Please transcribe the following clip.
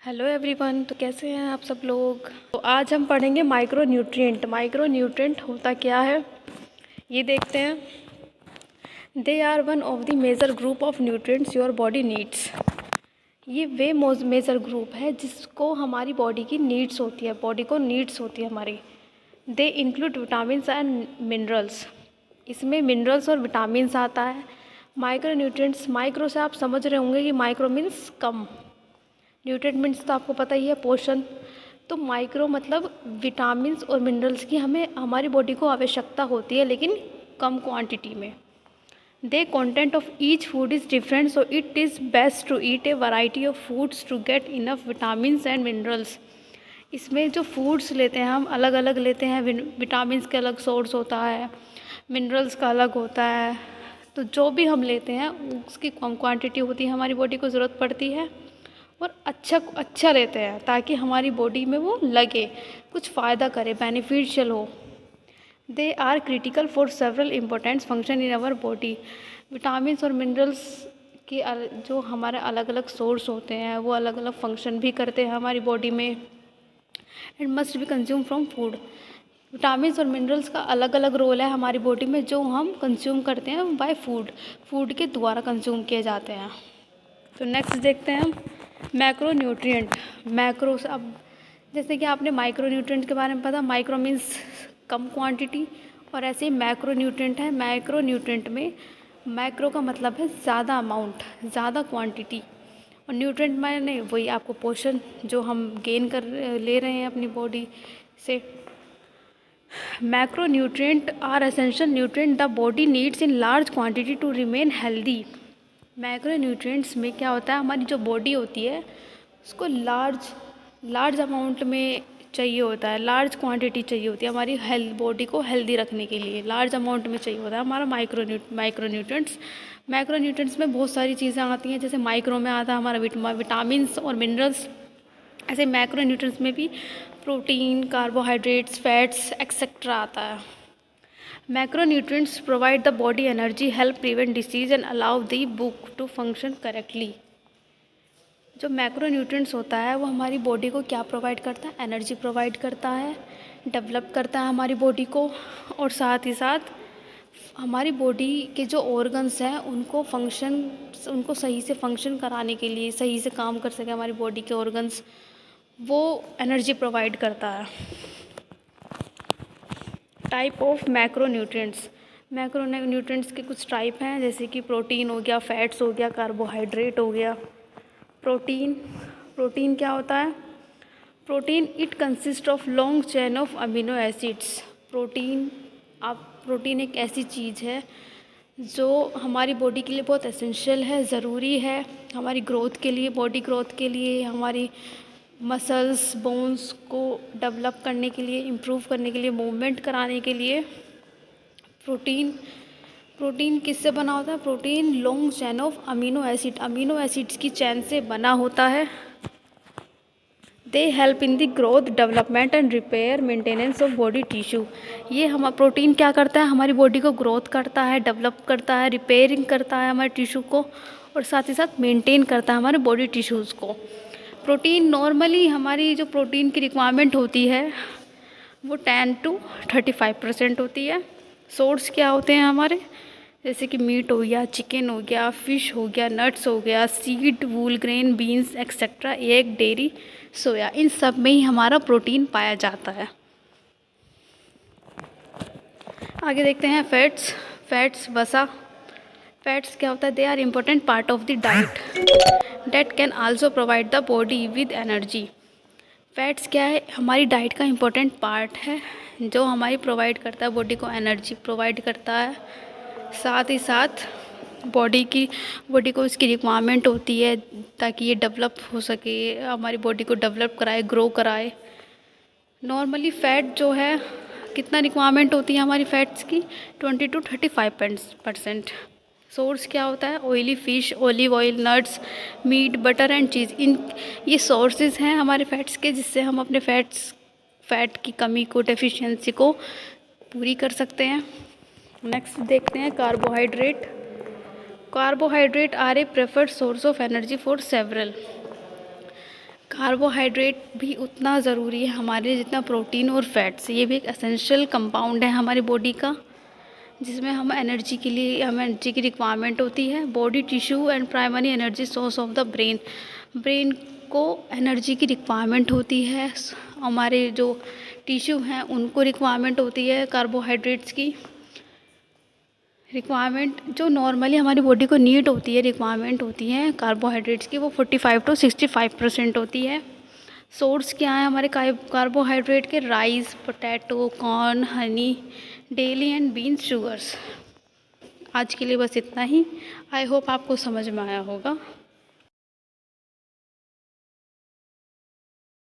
Hello everyone. तो कैसे हैं आप सब लोग। तो आज हम पढ़ेंगे माइक्रो न्यूट्रिएंट। माइक्रो न्यूट्रिएंट होता क्या है ये देखते हैं। They are one of the major group of nutrients your body needs. ये वे मेजर ग्रुप है जिसको हमारी बॉडी की नीड्स होती है, बॉडी को नीड्स होती है हमारी। They include vitamins and minerals. इसमें मिनरल्स और विटामिन्स आता है। माइक्रो न्यूट्रिएंट्स, माइक्रो से आप समझ रहे होंगे कि माइक्रो मीन्स कम, न्यूट्रिएंट मीन्स तो आपको पता ही है पोषण। तो माइक्रो मतलब विटामिन्स और मिनरल्स की हमें हमारी बॉडी को आवश्यकता होती है, लेकिन कम क्वांटिटी में। The content of each food is different, so it is best to eat a variety of foods to get enough vitamins and minerals. इसमें जो फूड्स लेते हैं हम अलग अलग लेते हैं। विटामिन्स का अलग सोर्स होता है, मिनरल्स का अलग होता है। तो जो भी हम लेते हैं उसकी कम क्वांटिटी होती है, हमारी बॉडी को ज़रूरत पड़ती है, और अच्छा लेते हैं ताकि हमारी बॉडी में वो लगे, कुछ फ़ायदा करे, बेनिफिशियल हो। They are critical for several important function in our body. Vitamins और मिनरल्स के जो हमारे अलग अलग सोर्स होते हैं वो अलग अलग फंक्शन भी करते हैं हमारी बॉडी में। And must be consume from food. Vitamins और मिनरल्स का अलग अलग रोल है हमारी बॉडी में, जो हम कंज्यूम करते हैं बाय फूड के द्वारा कंज्यूम किए जाते हैं। तो नेक्स्ट देखते हैं हम मैक्रो न्यूट्रिएंट। मैक्रो से अब जैसे कि आपने माइक्रो न्यूट्रिएंट के बारे में पता, माइक्रो मीन्स कम क्वांटिटी, और ऐसे ही मैक्रो न्यूट्रिएंट है। मैक्रो न्यूट्रिएंट में मैक्रो का मतलब है ज़्यादा अमाउंट, ज़्यादा क्वांटिटी, और न्यूट्रिएंट माने वही आपको पोषण जो हम गेन कर ले रहे हैं अपनी बॉडी से। Macronutrient are essential nutrient the body needs in large quantity to remain healthy. Macronutrients में क्या होता है, हमारी जो बॉडी होती है उसको लार्ज अमाउंट में चाहिए होता है, लार्ज क्वांटिटी चाहिए होती है हमारी बॉडी को हेल्दी रखने के लिए। लार्ज अमाउंट में चाहिए होता है हमारा माइक्रो न्यूट्रिएंट्स। मैक्रो न्यूट्रिएंट्स में बहुत सारी चीज़ें आती हैं, जैसे माइक्रो में आता है हमारा विटामिन्स और मिनरल्स। ऐसे मैक्रो न्यूट्रिएंट्स में भी प्रोटीन, कार्बोहाइड्रेट्स, फैट्स एक्सेट्रा आता है। Macronutrients provide the body energy, help prevent disease and allow the book to function correctly. जो मैक्रोन्यूट्रिएंट्स होता है वो हमारी बॉडी को क्या प्रोवाइड करता है, एनर्जी प्रोवाइड करता है, डेवलप करता है हमारी बॉडी को, और साथ ही साथ हमारी बॉडी के जो ऑर्गन्स हैं उनको सही से फंक्शन कराने के लिए, सही से काम कर सके हमारी बॉडी के ऑर्गन्स, वो एनर्जी प्रोवाइड करता है। Type of macronutrients. मैक्रोन्यूट्रिएंट्स के कुछ टाइप हैं, जैसे कि प्रोटीन हो गया, फैट्स हो गया, कार्बोहाइड्रेट हो गया। प्रोटीन क्या होता है? Protein it consist of long chain of amino acids. Protein एक ऐसी चीज़ है जो हमारी बॉडी के लिए बहुत एसेंशियल है, ज़रूरी है हमारी ग्रोथ के लिए, बॉडी ग्रोथ के लिए, हमारी मसल्स बोन्स को डेवलप करने के लिए, इम्प्रूव करने के लिए, मूवमेंट कराने के लिए। प्रोटीन किससे बना होता है? Protein long chain of amino acids की चैन से बना होता है। They help in the growth, development and repair, maintenance of body tissue. ये प्रोटीन क्या करता है? हमारी बॉडी को ग्रोथ करता है, डेवलप करता है, रिपेयरिंग करता है हमारे टिश्यू को, और साथ ही साथ मेंटेन करता है हमारे बॉडी टिश्यूज़ को। प्रोटीन नॉर्मली हमारी जो प्रोटीन की रिक्वायरमेंट होती है वो 10 to 35% होती है। सोर्स क्या होते हैं हमारे? जैसे कि मीट हो गया, चिकन हो गया, फिश हो गया, नट्स हो गया, seed, whole grain, beans etcetera, egg, dairy, soya, इन सब में ही हमारा प्रोटीन पाया जाता है। आगे देखते हैं फैट्स वसा। फैट्स क्या होता है? They are important part of the diet that can also provide the body with energy. Fats क्या है? हमारी डाइट का इम्पोर्टेंट पार्ट है जो हमारी प्रोवाइड करता है, बॉडी को एनर्जी प्रोवाइड करता है। साथ ही साथ बॉडी को इसकी रिक्वायरमेंट होती है ताकि ये डेवलप हो सके, हमारी बॉडी को डेवलप कराए, ग्रो कराए। नॉर्मली फ़ैट जो है कितना रिक्वायरमेंट होती है हमारी फ़ैट्स की? 20 to 35%। सोर्स क्या होता है? Oily fish, olive oil, nuts, meat, butter and cheese. ये सोर्सेज हैं हमारे फ़ैट्स के, जिससे हम अपने फ़ैट की कमी को, डेफिशिएंसी को पूरी कर सकते हैं। नेक्स्ट देखते हैं carbohydrate are a preferred source of energy for several. Carbohydrate भी उतना ज़रूरी है हमारे लिए जितना प्रोटीन और फैट्स। ये भी एक एसेंशियल कंपाउंड है हमारी बॉडी का, जिसमें हमें एनर्जी की रिक्वायरमेंट होती है। Body tissue and primary energy source of the brain. Brain को एनर्जी की रिक्वायरमेंट होती है, हमारे जो टिश्यू हैं उनको रिक्वायरमेंट होती है कार्बोहाइड्रेट्स की। रिक्वायरमेंट जो नॉर्मली हमारी बॉडी को नीड होती है, रिक्वायरमेंट होती है कार्बोहाइड्रेट्स की, वो 45 to 65% होती है। सोर्स क्या है हमारे कार्बोहाइड्रेट के? Rice, potato, corn, Honey, daily and beans, sugars. आज के लिए बस इतना ही। आई होप आपको समझ में आया होगा।